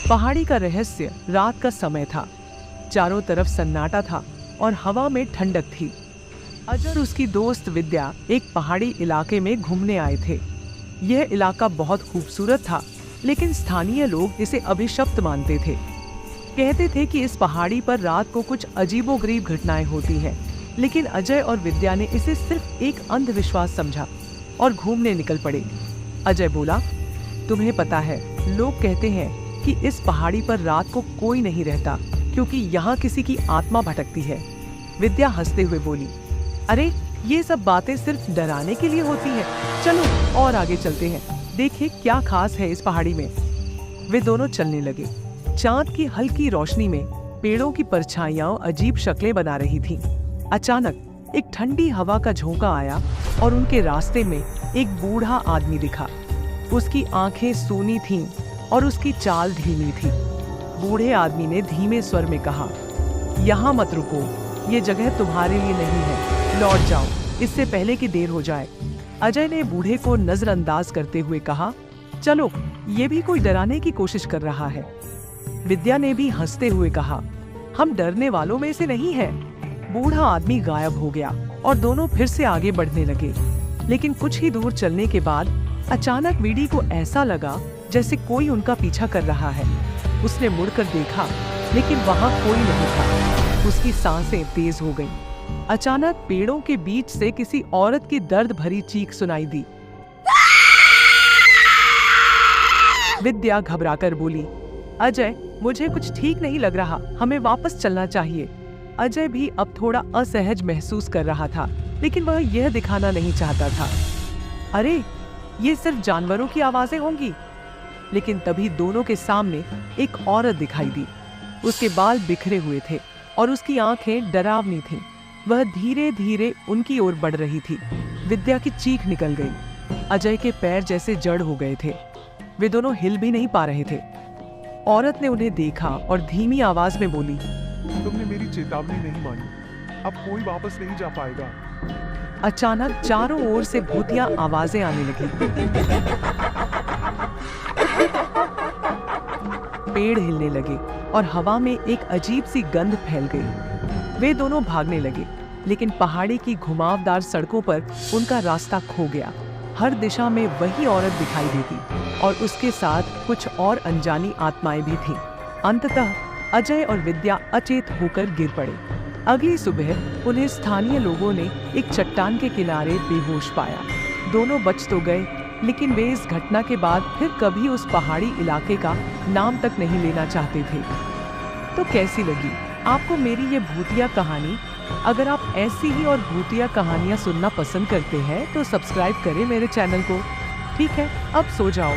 पहाड़ी का रहस्य रात का समय था। चारों तरफ सन्नाटा था और हवा में ठंडक थी। अजय और उसकी दोस्त विद्या एक पहाड़ी इलाके में घूमने आए थे। यह इलाका बहुत खूबसूरत था, लेकिन स्थानीय लोग इसे अभिशप्त मानते थे। कहते थे कि इस पहाड़ी पर रात को कुछ अजीबोगरीब घटनाएं होती हैं। लेकिन अजय और विद्या ने इसे सिर्फ एक अंधविश्वास समझा और घूमने निकल पड़े। अजय बोला, तुम्हें पता है, लोग कहते हैं कि इस पहाड़ी पर रात को कोई नहीं रहता क्योंकि यहाँ किसी की आत्मा भटकती है। विद्या हंसते हुए बोली, अरे ये सब बातें सिर्फ डराने के लिए होती है। चलो और आगे चलते हैं, देखिए क्या खास है इस पहाड़ी में। वे दोनों चलने लगे। चांद की हल्की रोशनी में पेड़ों की परछाइयां अजीब शक्लें बना रही थीं। अचानक एक ठंडी हवा का झोंका आया और उनके रास्ते में एक बूढ़ा आदमी दिखा। उसकी आंखें सूनी थीं और उसकी चाल धीमी थी। बूढ़े आदमी ने धीमे स्वर में कहा, यहाँ मत रुको, ये जगह तुम्हारे लिए नहीं है, लौट जाओ, इससे पहले कि देर हो जाए। अजय ने बूढ़े को नजरअंदाज करते हुए कहा, चलो, ये भी कोई डराने की कोशिश कर रहा है। विद्या ने भी हंसते हुए कहा, हम डरने वालों में से नहीं हैं। बूढ़ा आदमी गायब हो गया और दोनों फिर से आगे बढ़ने लगे। लेकिन कुछ ही दूर चलने के बाद अचानक वीडी को ऐसा लगा जैसे कोई उनका पीछा कर रहा है। उसने मुड़कर देखा, लेकिन वहां कोई नहीं था। उसकी सांसें तेज हो गईं। अचानक पेड़ों के बीच से किसी औरत की दर्द भरी चीख सुनाई दी। विद्या घबराकर बोली, अजय, मुझे कुछ ठीक नहीं लग रहा, हमें वापस चलना चाहिए। अजय भी अब थोड़ा असहज महसूस कर रहा था, लेकिन वह यह दिखाना नहीं चाहता था। अरे, ये सिर्फ जानवरों की आवाजें होंगी। लेकिन तभी दोनों के सामने एक औरत दिखाई दी। उसके बाल बिखरे हुए थे और उसकी आंखें डरावनी थीं। वह धीरे धीरे उनकी ओर बढ़ रही थी। विद्या की चीख निकल गई। अजय के पैर जैसे जड़ हो गए थे। वे दोनों हिल भी नहीं पा रहे थे। औरत ने उन्हें देखा और धीमी आवाज में बोली, तुमने मेरी चेतावनी नहीं मानी, अब कोई वापस नहीं जा पाएगा। अचानक चारों ओर से भूतिया आवाजें आने लगी। पेड़ हिलने लगे और हवा में एक अजीब सी गंध फैल गई। वे दोनों भागने लगे, लेकिन पहाड़ी की घुमावदार सड़कों पर उनका रास्ता खो गया। हर दिशा में वही औरत दिखाई देती और उसके साथ कुछ और अनजानी आत्माएं भी थीं। अंततः अजय और विद्या अचेत होकर गिर पड़े। अगली सुबह उन्हें स्थानीय लोगों ने एक चट्टान के किनारे बेहोश पाया। दोनों बच तो गए, लेकिन वे इस घटना के बाद फिर कभी उस पहाड़ी इलाके का नाम तक नहीं लेना चाहते थे। तो कैसी लगी आपको मेरी ये भूतिया कहानी? अगर आप ऐसी ही और भूतिया कहानियां सुनना पसंद करते हैं तो सब्सक्राइब करें मेरे चैनल को। ठीक है, अब सो जाओ।